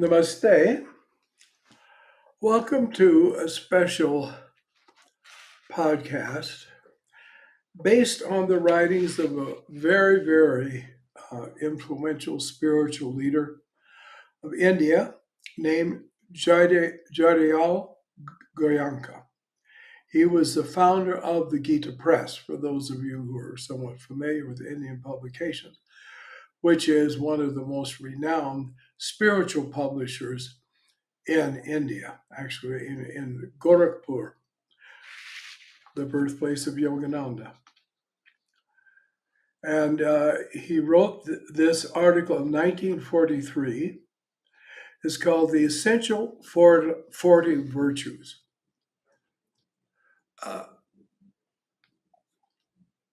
Namaste. Welcome to a special podcast based on the writings of a very influential spiritual leader of India named Jayadayal Goyandka. He was the founder of the Gita Press, for those of you who are somewhat familiar with Indian publications, which is one of the most renowned spiritual publishers in India, actually in Gorakhpur, the birthplace of Yogananda. And he wrote this article in 1943. It's called The Essential 40 Virtues.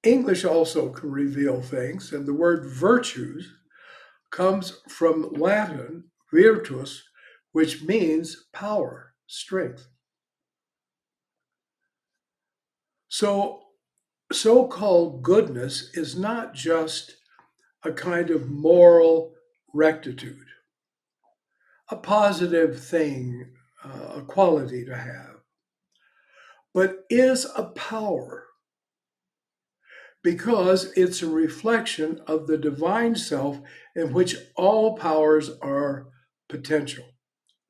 English also can reveal things, and the word virtues comes from Latin virtus, which means power, strength. So-called goodness is not just a kind of moral rectitude, a positive thing, a quality to have, but is a power because it's a reflection of the divine self in which all powers are potential,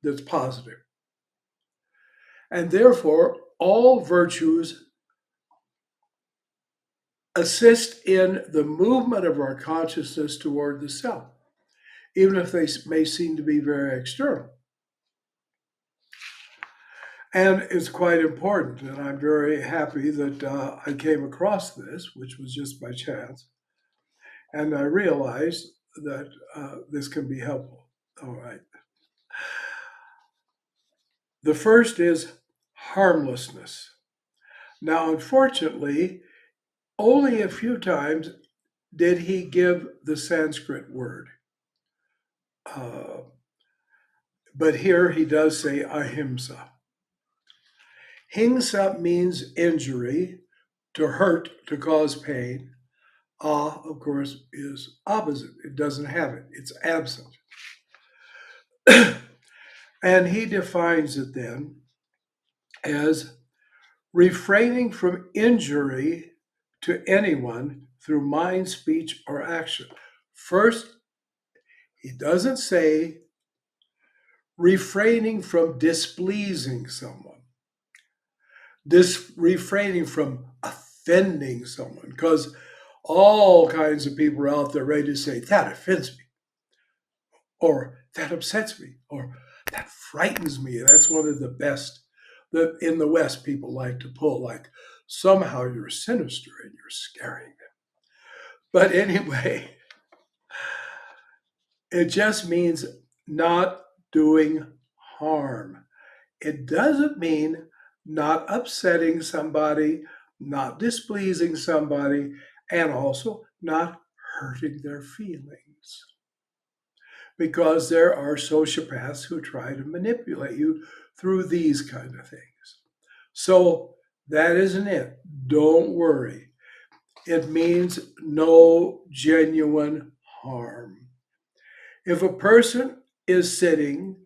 that's positive. And therefore, all virtues assist in the movement of our consciousness toward the self, even if they may seem to be very external. And it's quite important, and I'm very happy that I came across this, which was just by chance, and I realized that this can be helpful. All right. The first is harmlessness. Now, unfortunately, only a few times did he give the Sanskrit word. But here he does say ahimsa. Hingsa means injury, to hurt, to cause pain. Of course, is opposite. It doesn't have it. It's absent. And he defines it then as refraining from injury to anyone through mind, speech, or action. First, he doesn't say refraining from displeasing someone, refraining from offending someone, because all kinds of people are out there ready to say, that offends me, or that upsets me, or that frightens me. That's one of the best that in the West people like to pull, like somehow you're sinister and you're scaring them. But anyway, it just means not doing harm. It doesn't mean not upsetting somebody, not displeasing somebody, and also not hurting their feelings. Because there are sociopaths who try to manipulate you through these kind of things. So that isn't it. Don't worry. It means no genuine harm. If a person is sitting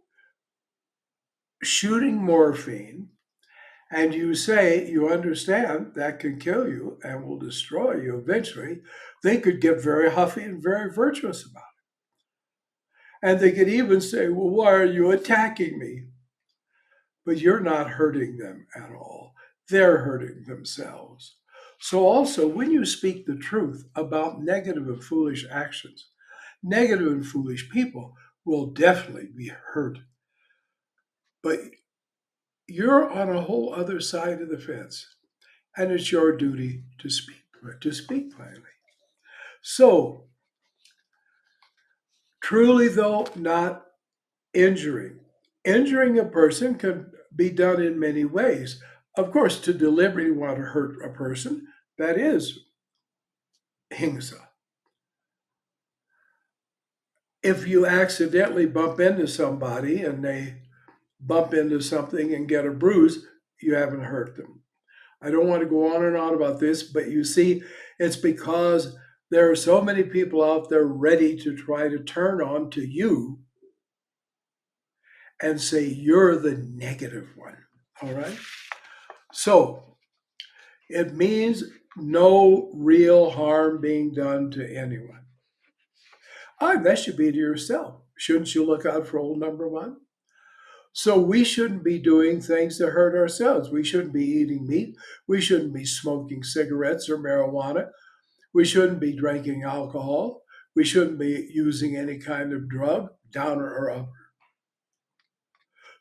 shooting morphine, and you say, you understand that can kill you and will destroy you eventually, they could get very huffy and very virtuous about it. And they could even say, well, why are you attacking me? But you're not hurting them at all. They're hurting themselves. So also, when you speak the truth about negative and foolish actions, negative and foolish people will definitely be hurt. But you're on a whole other side of the fence, and it's your duty to speak plainly. So, truly though, not injuring. Injuring a person can be done in many ways. Of course, to deliberately want to hurt a person, that is hingsa. If you accidentally bump into somebody and they bump into something and get a bruise, you haven't hurt them. I don't want to go on and on about this, but you see, it's because there are so many people out there ready to try to turn on to you and say you're the negative one. All right? So it means no real harm being done to anyone. That should be to yourself. Shouldn't you look out for old number one? So we shouldn't be doing things that hurt ourselves. We shouldn't be eating meat. We shouldn't be smoking cigarettes or marijuana. We shouldn't be drinking alcohol. We shouldn't be using any kind of drug, downer or upper.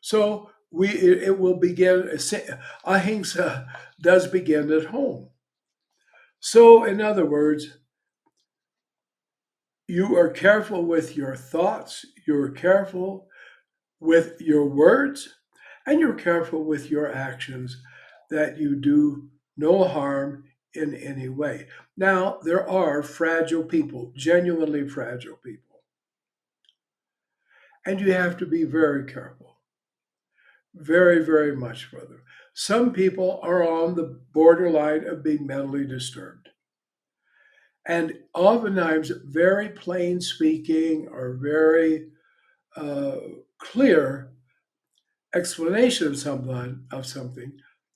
So it will begin. Ahimsa does begin at home. So in other words, you are careful with your thoughts. You're careful with your words, and you're careful with your actions, that you do no harm in any way. Now, there are fragile people, genuinely fragile people, and you have to be very careful, very, very much further. Some people are on the borderline of being mentally disturbed. And oftentimes, very plain speaking or very uh, clear explanation of something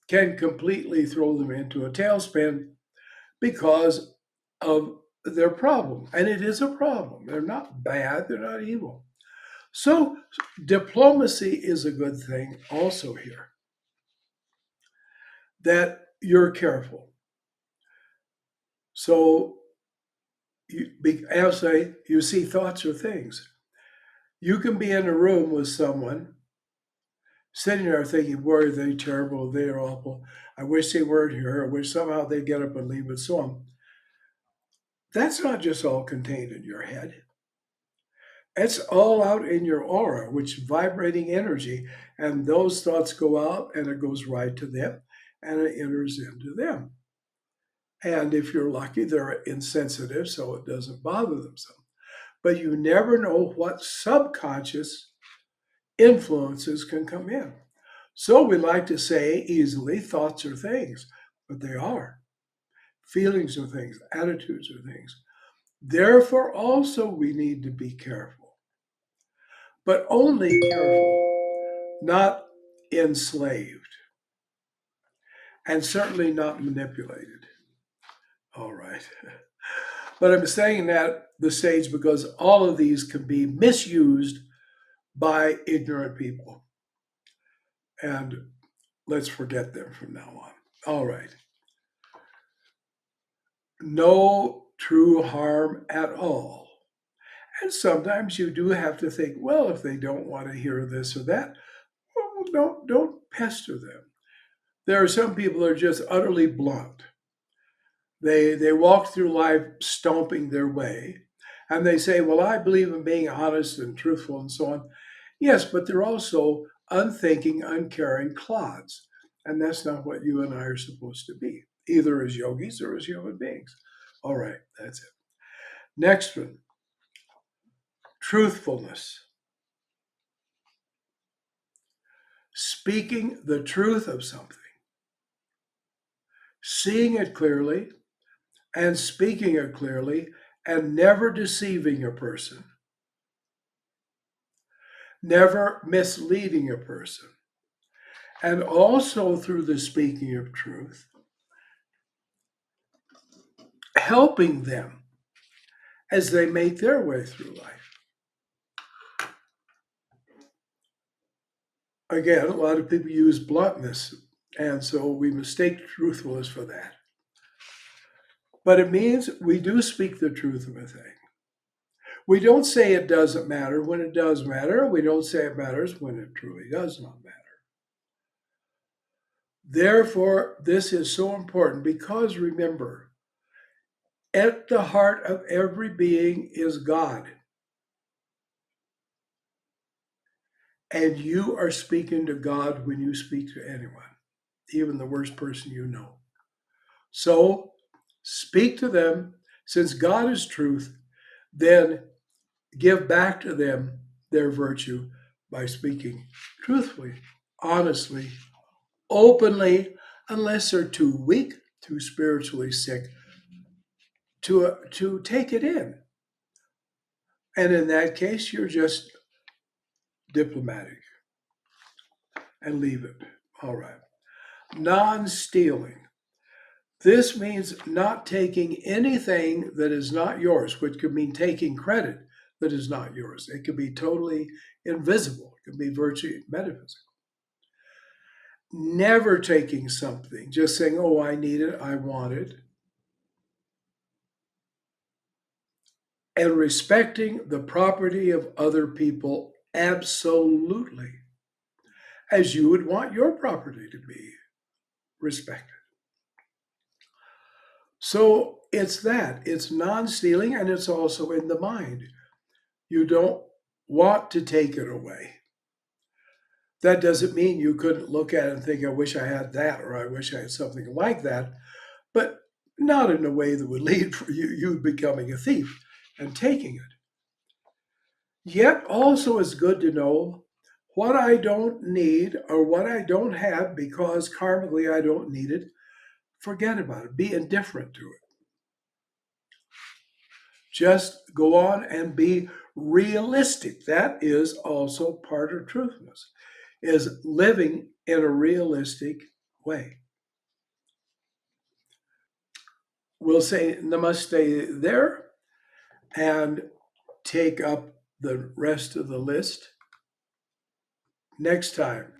can completely throw them into a tailspin because of their problem. And it is a problem. They're not bad, they're not evil. So diplomacy is a good thing also here, that you're careful. So as you see thoughts or things. You can be in a room with someone sitting there thinking, boy, they're terrible, they're awful. I wish they weren't here. I wish somehow they get up and leave and so on. That's not just all contained in your head. It's all out in your aura, which is vibrating energy. And those thoughts go out and it goes right to them and it enters into them. And if you're lucky, they're insensitive, so it doesn't bother them so. But you never know what subconscious influences can come in. So we like to say easily thoughts are things, but they are. Feelings are things, attitudes are things. Therefore, also we need to be careful, but only careful, not enslaved, and certainly not manipulated. All right. But I'm saying that the stage because all of these can be misused by ignorant people. And let's forget them from now on. All right. No true harm at all. And sometimes you do have to think, well, if they don't want to hear this or that, well, don't pester them. There are some people that are just utterly blunt. They walk through life stomping their way, and they say, well, I believe in being honest and truthful and so on. Yes, but they're also unthinking, uncaring clods. And that's not what you and I are supposed to be, either as yogis or as human beings. All right, that's it. Next one, truthfulness. Speaking the truth of something, seeing it clearly and speaking it clearly, and never deceiving a person, never misleading a person. And also through the speaking of truth, helping them as they make their way through life. Again, a lot of people use bluntness, and so we mistake truthfulness for that. But it means we do speak the truth of a thing. We don't say it doesn't matter when it does matter. We don't say it matters when it truly does not matter. Therefore, this is so important because remember, at the heart of every being is God. And you are speaking to God when you speak to anyone, even the worst person you know. So speak to them. Since God is truth, then give back to them their virtue by speaking truthfully, honestly, openly, unless they're too weak, too spiritually sick to take it in. And in that case, you're just diplomatic. and leave it. All right. Non stealing. This means not taking anything that is not yours, which could mean taking credit that is not yours. It could be totally invisible, it could be virtually metaphysical. Never taking something, just saying, oh, I need it, I want it, and respecting the property of other people absolutely, as you would want your property to be respected. So it's non stealing, and it's also in the mind. You don't want to take it away. That doesn't mean you couldn't look at it and think, I wish I had that, or I wish I had something like that, but not in a way that would lead for you becoming a thief and taking it. Yet also it's good to know what I don't need or what I don't have because karmically I don't need it. Forget about it. Be indifferent to it. Just go on and be realistic. That is also part of truthfulness, is living in a realistic way. We'll say namaste there and take up the rest of the list next time.